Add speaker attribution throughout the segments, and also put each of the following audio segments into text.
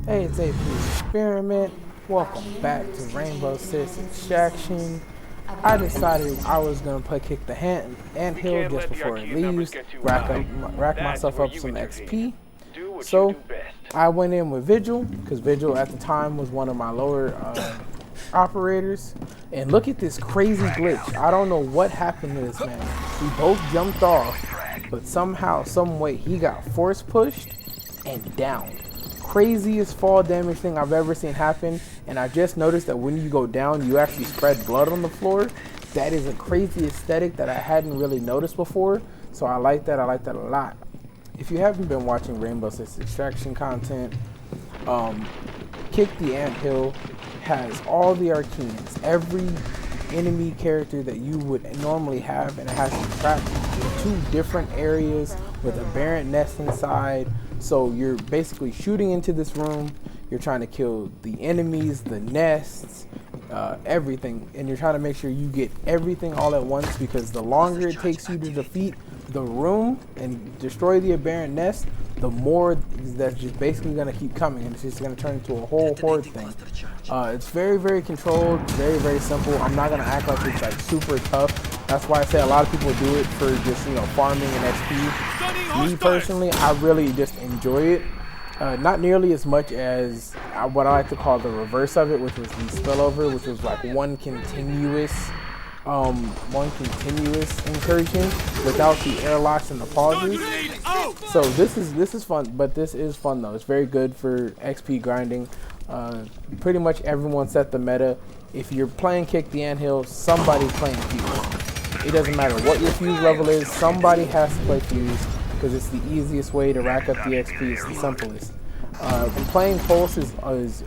Speaker 1: Hey, it's AP Experiment. Welcome back to Rainbow Six Extraction. I decided I was gonna play kick the ant hill just before it leaves, rack myself up some XP. So I went in with Vigil because Vigil at the time was one of my lower operators. And look at this crazy glitch. I don't know what happened to this man. We both jumped off, but somehow, some way, he got force pushed and down. Craziest fall damage thing I've ever seen happen. And I just noticed that when you go down, you actually spread blood on the floor. That is a crazy aesthetic that I hadn't really noticed before. So I like that. I like that a lot. If you haven't been watching Rainbow Six Extraction content, Kick the Anthill has all the arcanes, every enemy character that you would normally have, and it has you trapped in two different areas with a Baron nest inside. So you're basically shooting into this room, you're trying to kill the enemies, the nests, everything, and you're trying to make sure you get everything all at once, because the longer it takes you to defeat the room and destroy the aberrant nest, the more that's just basically going to keep coming, and it's just going to turn into a whole horde thing. It's very, very controlled, very, very simple. I'm not going to act like it's like super tough. That's why I say a lot of people do it for just, you know, farming and XP. Me personally, I really just enjoy it. Not nearly as much as what I like to call the reverse of it, which was the spillover, which was like one continuous incursion without the airlocks and the pauses. So this is fun, but this is fun though. It's very good for XP grinding. Pretty much everyone set the meta. If you're playing Kick the Anthill, somebody's playing Fuse. It doesn't matter what your Fuse level is, somebody has to play Fuse, because it's the easiest way to rack up the XP. It's the simplest. Playing Pulse is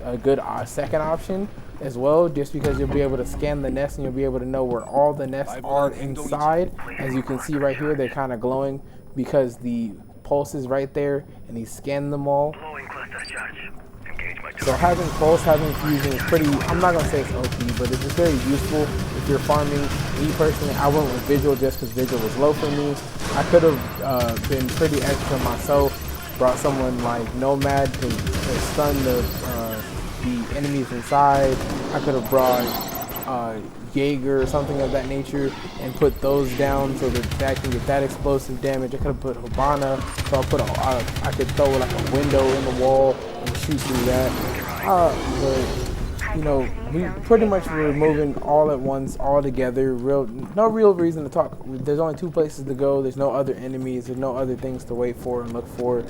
Speaker 1: a good second option as well, just because you'll be able to scan the nest and you'll be able to know where all the nests are inside. As you can see right here, they're kind of glowing because the Pulse is right there and he's scanned them all. So having Pulse, having Fusion is pretty, I'm not going to say it's OP, but it's just very useful if you're farming. Me personally, I went with Vigil just because Vigil was low for me. I could have been pretty extra myself, brought someone like Nomad to stun the enemies inside. I could have brought Jaeger or something of that nature and put those down so that can get that explosive damage. I could have put Hibana, so I could throw like a window in the wall and shoot through that. But you know, we pretty much were moving all at once, all together. No real reason to talk. There's only two places to go. There's no other enemies. There's no other things to wait for and look for.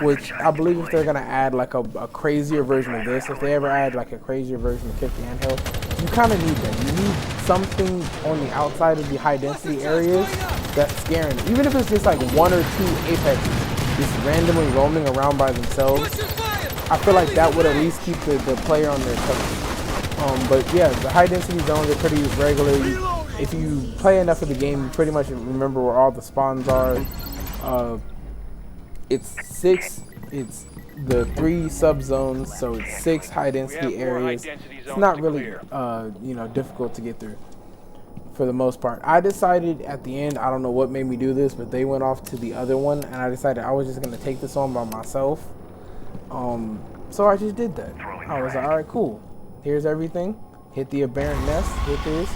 Speaker 1: Which I believe if they're gonna add like a crazier version of this, if they ever add like a crazier version of Kick the Anthill, you kind of need that. You need something on the outside of the high density areas that's scaring them. Even if it's just like one or two apexes just randomly roaming around by themselves, I feel like that would at least keep the player on their toes. But yeah, the high density zones are pretty regular. If you play enough of the game, you pretty much remember where all the spawns are. It's the 3 subzones, so it's 6 high density areas. It's not really you know, difficult to get through for the most part. I decided at the end, I don't know what made me do this, but they went off to the other one, and I decided I was just gonna take this on by myself. So I just did that. I was like, all right, cool. Here's everything. Hit the aberrant nest. Hit this.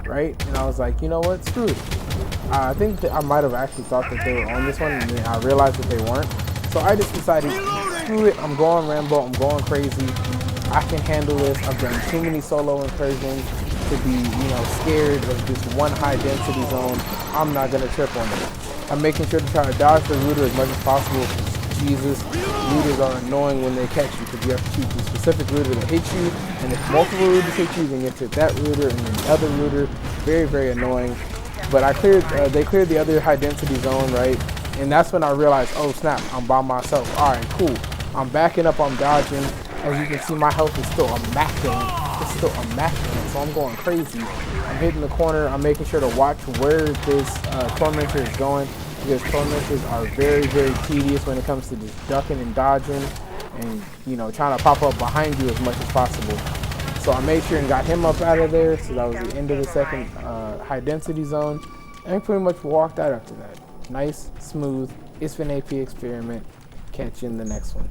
Speaker 1: Right? And I was like, you know what? Screw it. I think that I might have actually thought that they were on this one, and then I realized that they weren't. So I just decided, screw it. I'm going Rambo. I'm going crazy. I can handle this. I've done too many solo incursions to be, you know, scared of just one high density zone. I'm not gonna trip on it. I'm making sure to try to dodge the rooter as much as possible. Jesus, rooters are annoying when they catch you, because you have to shoot the specific rooter that hits you, and if multiple rooters hit you, then you have to hit that rooter and then the other rooter. Very, very annoying. But they cleared the other high density zone, right? And that's when I realized, oh snap, I'm by myself. All right, cool. I'm backing up, I'm dodging. As you can see, my health is still immaculate. It's still immaculate, so I'm going crazy. I'm hitting the corner. I'm making sure to watch where this tormentor is going, because tormentors are very, very tedious when it comes to just ducking and dodging and, you know, trying to pop up behind you as much as possible. So I made sure and got him up out of there. So that was the end of the second high density zone, and pretty much walked out after that. Nice, smooth. It's been AP Experiment. Catch you in the next one.